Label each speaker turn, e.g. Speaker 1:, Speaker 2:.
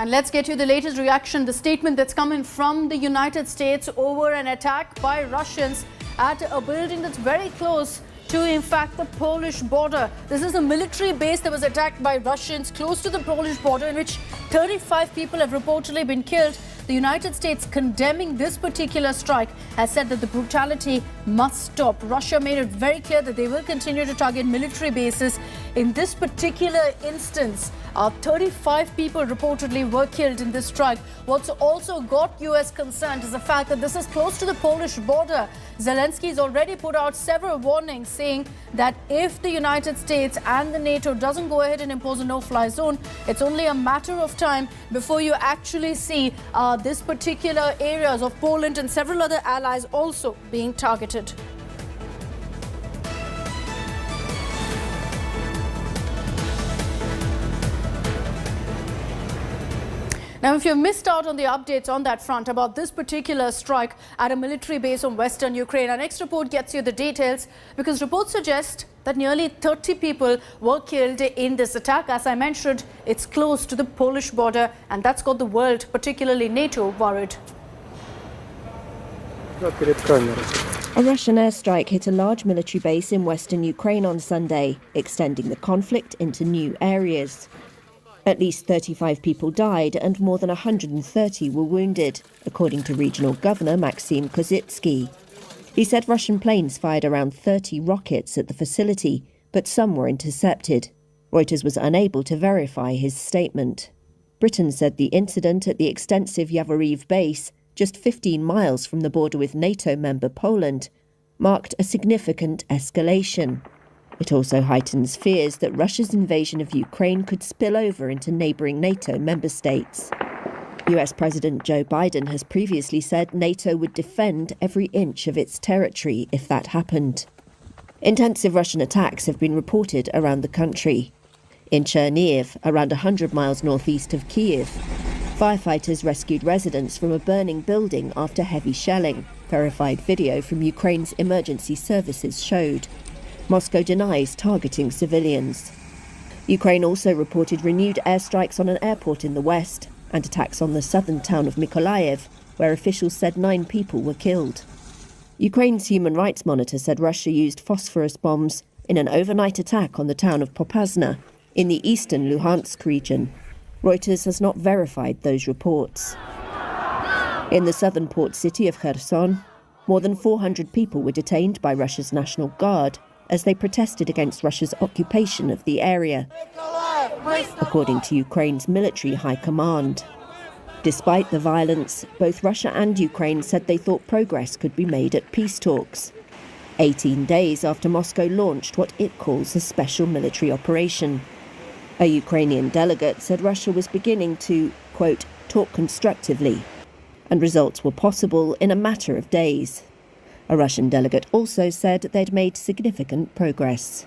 Speaker 1: And let's get you the latest reaction, the statement that's coming from the United States over an attack by Russians at a building that's very close to, in fact, the Polish border. This is a military base that was attacked by Russians close to the Polish border, in which 35 people have reportedly been killed. The United States, condemning this particular strike, has said that the brutality must stop. Russia made it very clear that they will continue to target military bases. In this particular instance, 35 people reportedly were killed in this strike. What's also got US concerned is the fact that this is close to the Polish border. Zelensky's already put out several warnings saying that if the United States and the NATO doesn't go ahead and impose a no-fly zone, it's only a matter of time before you actually see this particular areas of Poland and several other allies also being targeted. Now, if you've missed out on the updates on that front about this particular strike at a military base on western Ukraine, our next report gets you the details, because reports suggest that nearly 30 people were killed in this attack. As I mentioned, it's close to the Polish border, and that's got the world, particularly NATO, worried.
Speaker 2: A Russian airstrike hit a large military base in western Ukraine on Sunday, extending the conflict into new areas. At least 35 people died and more than 130 were wounded, according to regional governor Maxim Kozitsky. He said Russian planes fired around 30 rockets at the facility, but some were intercepted. Reuters was unable to verify his statement. Britain said the incident at the extensive Rivalries base, just 15 miles from the border with NATO member Poland, marked a significant escalation. It also heightens fears that Russia's invasion of Ukraine could spill over into neighbouring NATO member states. US President Joe Biden has previously said NATO would defend every inch of its territory if that happened. Intensive Russian attacks have been reported around the country. In Chernihiv, around 100 miles northeast of Kyiv, firefighters rescued residents from a burning building after heavy shelling. Verified video from Ukraine's emergency services showed. Moscow denies targeting civilians. Ukraine also reported renewed airstrikes on an airport in the west and attacks on the southern town of Mykolaiv, where officials said 9 people were killed. Ukraine's human rights monitor said Russia used phosphorus bombs in an overnight attack on the town of Popasna in the eastern Luhansk region. Reuters has not verified those reports. In the southern port city of Kherson, more than 400 people were detained by Russia's National Guard as they protested against Russia's occupation of the area, according to Ukraine's military high command. Despite the violence, both Russia and Ukraine said they thought progress could be made at peace talks, 18 days after Moscow launched what it calls a special military operation. A Ukrainian delegate said Russia was beginning to, quote, talk constructively, and results were possible in a matter of days. A Russian delegate also said they'd made significant progress.